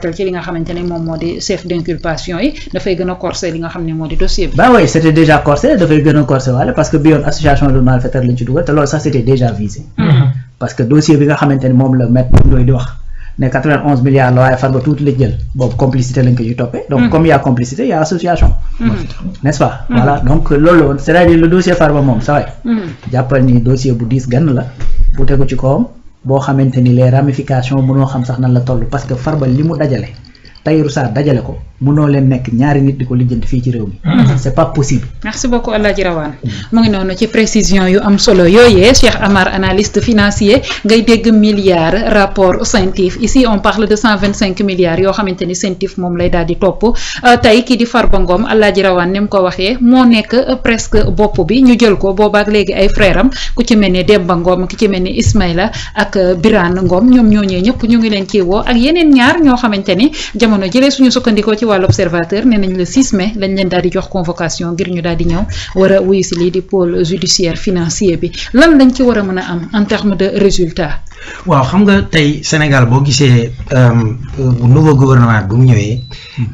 ci li nga xamante ne moom moo di chef d'inculpation yi dafay gën a corser li nga xam ne moo di dossier bi. bah oui c'était déjà corsé dafay gën a corsé wala parce que bi yoon association de malfaiteurs lañ ci dugal te loolu sax c'était déjà visé. parce que dossier bi nga xamante ne moom la maître Ndoye di wax ne 91 milliards la waaye Farba tuuti la jël boobu complicité lañ ko ci toppee. donc comme il y a complicité il y a association. n'est-ce pas. voilà donc loolu la woon c'est-à-dire le dossier Farba moom sa waay. jàppal ni dossier bu diis gann la bu tegu ci kawam. boo xamante ni les ramifications mënoo xam sax nan la toll parce que Farba li mu dajale Tahirou Sarr dajale ko mënoo leen nekk ñaari nit di ko lijjanti fii ci réew mi. c'est pas possible. merci beaucoup Alhaji Rawane mu ngi noonu ci précision yu am solo yooyee Cheikh Amar analyste financier ngay dégg milliards rapport CENTIF ici on parle de 125 milliards yoo xamante ni CENTIF moom lay daal di topp tey kii di Farba Ngom Alhaji Rawane ni mu ko waxee moo nekk presque bopp bi ñu jël ko boobaak léegi ay frère am ku ci mel ni Demba Ngom ki ci mel ni Ismaïla ak Birane Ngom ñoom ñooñee ñëpp ñu ngi leen ci woo ak yeneen ñaar ñoo xamante ni jamono jëlee suñu sukkandikoo ci wàllu observateur nee nañ le 6 mai lañ leen daal di jox convocation ngir ñu daal di ñëw war a wuyu si lii di pôle judiciaire financier bi lan lañ ci war a mën a am en terme de résultat. waaw xam nga tey Sénégal boo gisee bu nouveau gouvernement bu mu ñëwee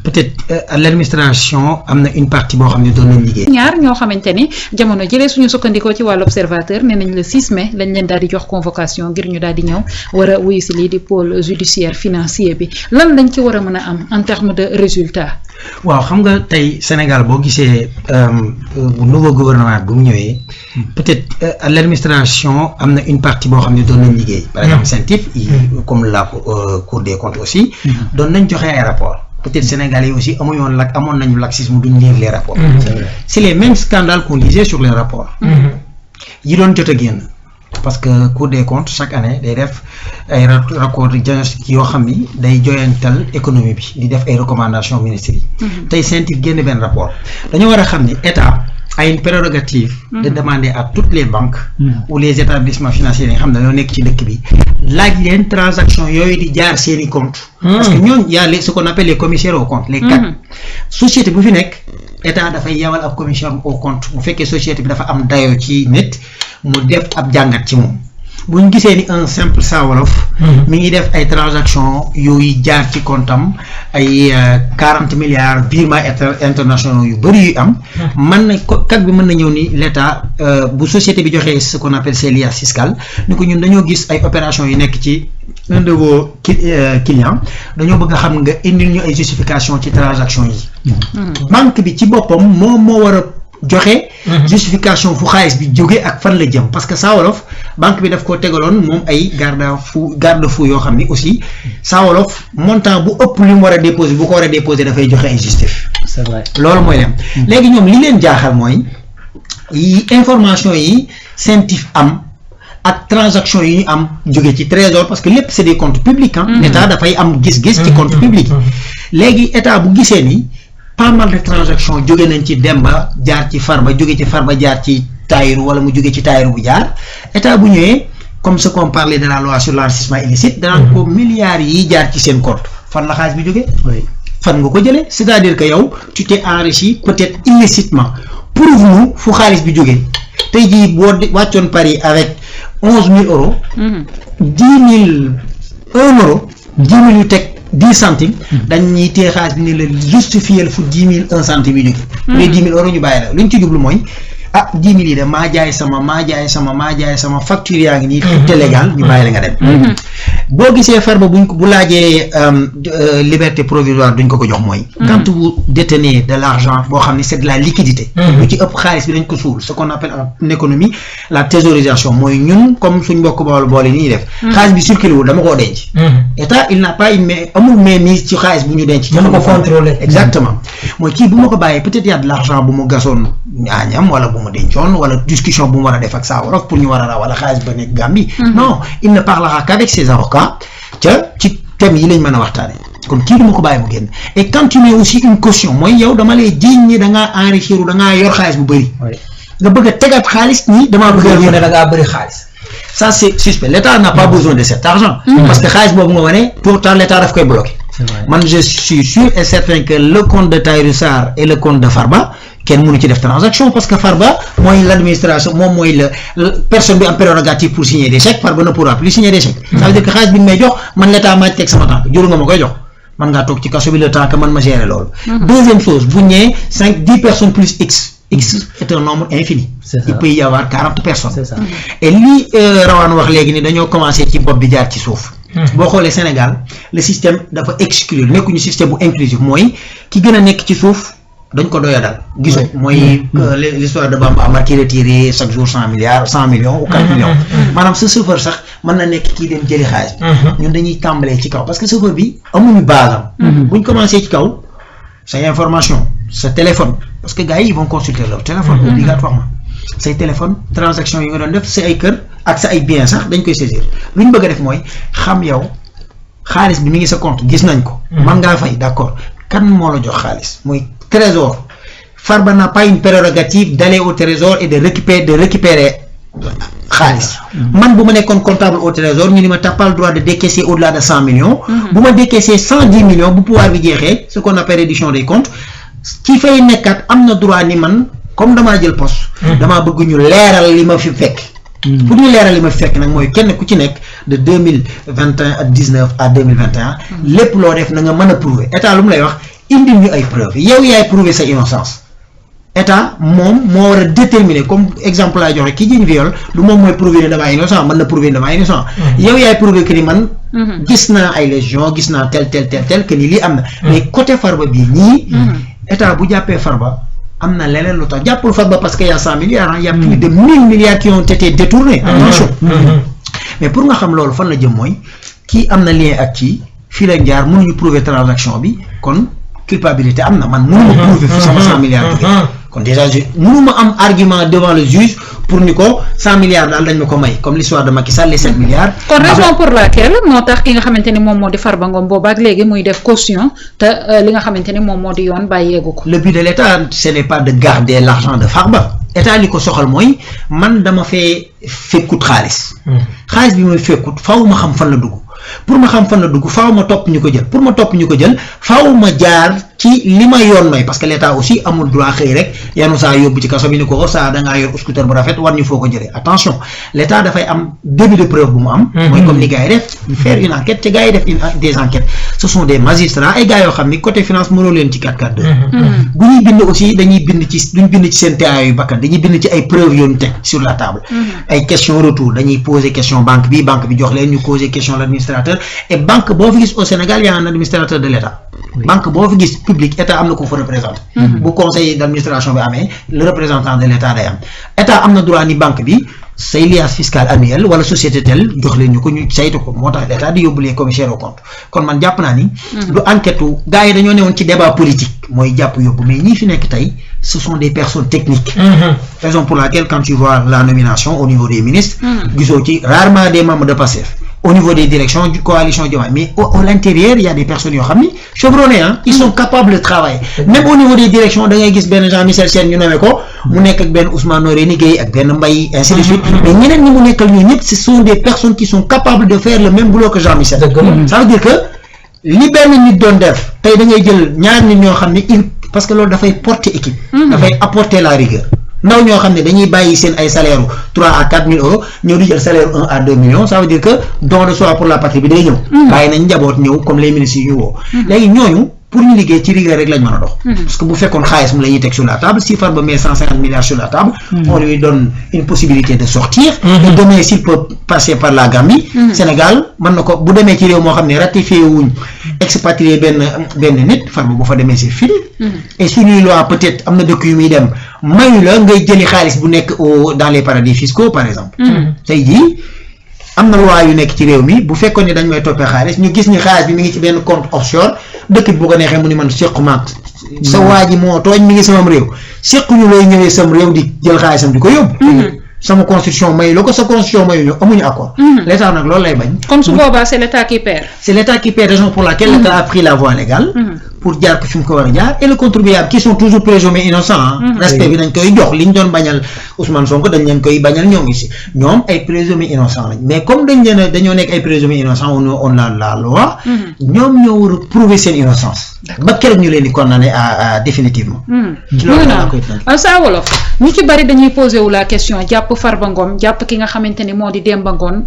peut-être à l'administration am na une partie boo xam ne doon nañ liggéey. ñaar ñoo xamante ni jamono jëlee suñu sukkandikoo ci wàllu observateur nee nañ le 6 mai lañ leen daal di jox convocation ngir ñu daal di ñëw war a wuyu si lii di pôle judiciaire financier bi lan lañ ci war a mën a am en terme de résultat. waaw xam nga tey Sénégal boo gisee bu nouveau gouvernement bu mu ñëwee peut-être à l'administration am na une partie boo xam ne doon nañ liggéey. par exemple CENTIF comme la Cour des comptes aussi doon nañ joxe ay rapports peut-être Sénégalais yi aussi amoon nañu laxisme duñ lire les rapports. c'est les mêmes scandales qu'on lisait sur les rapports yi doon jot a génn parce que Cour des comptes chaque année day def ay rapports diagnostic yoo xam ni day joyantal économie bi di def ay recommandations ministres yi tey CENTIF génn benn rapport dañoo war a xam ni état a une prérogative de demander à toutes les banques ou les établissements financiers yi nga xam ne ñoo nekk ci dëkk bi laaj leen transaction yooyu di jaar seeni compte parce que ñooñu y a ce qu'on appelle les commissaires aux comptes les CAC société bu fi nekk état dafay yawal ab commissaire au compte bu fekkee société bi dafa am dayoo ci nit mu def ab jàngat ci moom bu ñu gisee ni un simple Saa Wolof mi ngi def ay transactions yooyu jaar ci comptam ay 40 milliards virements internationaux yu bëri yu am mën na CAC bi mën na ñëw ni l'état bu société bi joxee ce qu'on appelle ses liasses fiscales ni ko ñun dañoo gis ay opérations yu nekk ci un de vos clients dañoo bëgg a xam nga indil ñu ay justification ci transactions yi banque bi ci boppam moo war a joxe justification fu xaalis bi jóge ak fan la jëm parce que Saa Wolof banque bi daf ko tegaloon moom ay garde-fou yoo xam ni aussi Saa Wolof montant bu ëpp li mu war a déposer bu ko war a déposer dafay joxe ay justif c'est vrai loolu mooy dem léegi ñoom li leen jaaxal mooy information yi CENTIF am ak transaction yi ñu am jóge ci trésor parce que lépp c'est des comptes publics état dafay am gis-gis ci compte public léegi état bu gisee ni pas mal de transactions jóge nañ ci Demba jaar ci Farba jóge ci Farba jaar ci Tahirou wala mu jóge ci Tahirou bu jaar état bu ñëwee comme ce qu'on parlait de la loi sur l'enrichissement illicite danaan ko milliards yi jaar ci seen compte fan la xaalis bi jóge fan nga ko jëlee c'est-à-dire que yow tu t'es enrichi peut-être illicitement prouve-nous fu xaalis bi jóge tey jii boo wàccoon Paris avec 11 000 euros 10 000 1 euro 10 000 yu teg 10 centimes dañuy téye xaalis bi ne la justifier fu 10 000 1 centime yi jóge les 10 000 euros ñu bàyyi la lu ñu ci jublu mooy 10 000 yi de maa jaay sama facture yaa ngi nii tout légal ñu bàyyi la nga dem boo gisee Farba bu laajee liberté provisoire duñ ko jox mooy quand vous détenez de l'argent boo xam ne c'est de la liquidité lu ci ëpp xaalis bi dañ ko suul ce qu'on appelle en économie la thésaurisation mooy ñun comme suñ mbokk boole ni ñuy def xaalis bi circulé wul dama koo denc état il n'a pas une amul mainmise ci xaalis bu ñu denc dama ko contrôler exactement mooy kii bu ma ko bàyyee peut-être y a de l'argent bu mu gasoon ñaañam wala bu mu dencoon wala discussion bu mu war a def ak Saa Wolof pour ñu war a ra wala xaalis ba nekk Gambie non il ne parlera qu'avec ses avocats ca ci thème yi lañ mën a waxtaane kon kii du ma ko bàyyi mu génn et quand tu mets aussi une caution mooy yow dama lay jiiñ ni da ngaa enrichir da ngaa yor xaalis bu bëri nga bëgg a tegaat xaalis ni damaa bëgg a ne da ngaa bëri xaalis ça c'est suspect l'état n'a pas besoin de cet argent parce que xaalis boobu nga wane pourtant l'état daf koy bloquer man je suis sûr et certain que le compte de Tahirou Sarr et le compte de Farba kenn mënu ci def transaction parce que Farba mooy l'administration moom mooy la personne bi am prérogative pour signer des chèques Farba ne pourra plus signer des chèques ça veut dire que xaalis bi may jox man l'état maa ci teg sama tànk juru nga ma koy jox man ngaa toog ci kaso bi le temps que man ma gérer loolu. Deuxième chose bu ñëwee 10 personnes plus x est un nombre infini. C'est ça. Il peut y avoir 40 personnes. C'est ça. et li Rawane wax léegi ni dañoo commencé ci bopp bi jaar ci suuf. boo xoolee Sénégal le système dafa exclure nekkuñu système bu inclusif mooy ki gën a nekk ci suuf dañ ko doyadal. gisoo mooy l'histoire de Bamba Amar qui retiré chaque jour 100 millions ou 4 millions. maanaam sa chauffeur sax mën na nekk kii dem jëli xaalis. ñun dañuy tàmbalee ci kaw parce que chauffeur bi amuñu base am. buñ commencé ci kaw say information sa téléphone parce que gars yi ils vont consulter leur téléphone obligatoirement. say téléphone transaction yi nga doon def sa ay kër ak sa ay biens sax dañ koy saisir lu ñu bëgg a def mooy xam yow xaalis bi mi ngi sa compte gis nañ ko. man ngaa fay d'accord kan moo la jox xaalis mooy trésor. Farba n'a pas une prérogative d'aller au trésor et de récupérer xaalis. man bu ma nekkoon comptable au trésor ñu ni ma t'as pas le droit de décaisser au-delà de 100 millions. bu ma décaisser 110 millions bu pouvoir bi jeexee ce qu'on appelle reddition des comptes ki fay nekkaat am na droit ni man. comme damaa jël poste. damaa bëgg ñu leeral li ma fi fekk. pour ñu leeral li ma fi fekk nag mooy kenn ku ci nekk de 2019 à 2021. lépp loo def na nga mën a prouver état lu mu lay wax indi ñu ay preuves yow yaay prouver sa innocence. état moom moo war a déterminer comme exemple laa joxe ki jiñ viol du moom mooy prouver ne damaa innocent mën na prouver ne damaa innocent. yow yaay prouver que ni man. gis naa ay lésions gis naa tel que ni lii am na. mais côté Farba bii ñii. état bu jàppee Farba. am na leneen lu tax jàppul Farba parce que y a 100 milliards y a plus de 1000 milliards qui ont été détournés. attention mais pour nga xam loolu fan la jëm mooy kii am na lien ak kii fii la jaar mënuñu prouver transaction bi kon culpabilité am na man mënuma prouver fu sama 100 milliards jóge kon déjà mënuma am argument devant le juge pour ni ko 100 milliards daal dañ ma ko may comme l'histoire de Macky Sall les 7 milliards. kon raison pour laquelle moo tax ki nga xamante ni moom moo di Farba Ngom boobaak léegi muy def caution te li nga xamante ni moom moo di yoon bàyyeegu ko. le but de l'État ce n'est pas de garder l'argent de Farba état li ko soxal mooy man dama fee fekkut xaalis. xaalis bi mooy fekkut faaw ma xam fan la dugg pour ma xam fan la dugg faaw ma topp ñu ko jël pour ma topp ñu ko jël faaw ma jaar ci li ma yoon may parce que l'État aussi amul droit xëy rek yanu saa yóbbu ci kaso bi ni ko saa da ngaa yor scooter bu rafet war ñu foo ko jëlee attention l'État dafay am début de preuve bu mu am. mooy comme ni gars yi def faire une enquête te gars yi def des enquêtes ce sont des magistrats ay gars yoo xam ni côté finance mënoo leen ci 442. bu ñuy bind aussi dañuy bind ci duñ bind ci seen teewaayu bakkan dañuy bind ci ay preuves yoon teg sur la table. ay question retour dañuy poser question banque bi jox leen ñu poser question l'administrateur et banque boo fi gis au Sénégal y a un administrateur de l'État. banque boo fi gis public état am na ko fa représenté. bu conseil d'administration bi amee le représentant de l'État day am état am na droit ni banque bi say liasse fiscale annuelle wala société tel jox leen ñu ko ñu saytu ko moo tax l'État di yóbbu les commissaires au compte kon man jàpp naa ni. du enquête gars yi dañoo newoon ci débat politique mooy jàpp yóbbu mais ñii fi nekk tey ce sont des personnes techniques. raison pour laquelle quand tu vois la nomination au niveau des ministres. gisoo ci rarement des membres de PASTEF. au niveau des directions du coalition Diomaye mais à l'intérieur il y a des personnes yoo xam ni chevronnés ils sont capables de travailler même au niveau des directions da ngay gis benn Jean-Michel Sène ñu nommé ko mu nekk ak benn Ousmane Noreyni Gueye ak benn Mbaye ainsi de suite mais ñeneen ñi mu nekkal ñoo ñëpp ce sont des personnes qui sont capables de faire le même boulot que Jean-Michel. Ça veut dire que li benn nit doon def tey da ngay jël ñaar nit ñoo xam ni parce que loolu dafay porter équipe. dafay apporter la rigueur. ndaw ñoo xam ne dañuy bàyyi seen ay salaire 3 à 4 000 euros ñëw di jël salaire 1 à 2 millions ça veut dire que don de soi pour la patrie bi day ñëw. bàyyi nañ njaboot ñëw comme les ministres yi ñu woo. léegi ñooñu pour ñu liggéey ci rigueur rek lañ mën a dox. parce que bu fekkoon xaalis mu la ñuy teg sur la table si Farba met 150 milliards sur la table. on lui donne une possibilité de sortir. et demain s'il peut passer par la Gambie. Sénégal mën na ko bu demee ci réew moo xam ne ratifié wuñ expatrié benn nit Farba bu fa demee c'est fini. et suñuy loi peut-être am na dëkk yu muy dem mayu la ngay jëli xaalis bu nekk dans les paradis fiscaux par exemple. tey jii am na loi yu nekk ci réew mi bu fekkoon ne dañ may toppee xaalis ñu gis ni xaalis bi mi ngi ci benn compte offshore dëkk bi bu ko neexee mu ni man séqu maag sa waa ji moo tooñ mi ngi samam réew séquñu looy ñëwee sam réew di jël xaalisam di ko yóbbu. sama constitution mayu la ko sa constitution mayu ñu amuñu accord. L'État nag loolu lay bañ. kon su boobaa c'est l'État qui perd. C'est l'État qui perd, raison pour laquelle l'État a pris la voie légale. pour jaar ko fi mu ko war a jaar et le contribuable qui sont toujours présumés innocents. respect bi dañ koy jox liñ doon bañal Ousmane Sonko dañ leen koy bañal ñoom ici ñoom ay présumés innocents lañ mais comme dañoo nekk ay présumés innocents on a la loi. ñoom ñoo war a prouver seen innocence. ba keroog ñu leen di condamner à définitivement. loolu laa koy tënk Saa Wolof ñu ci bari dañuy posé wu la question jàpp Farba Ngom jàpp ki nga xamante ni moo di Demba Ngom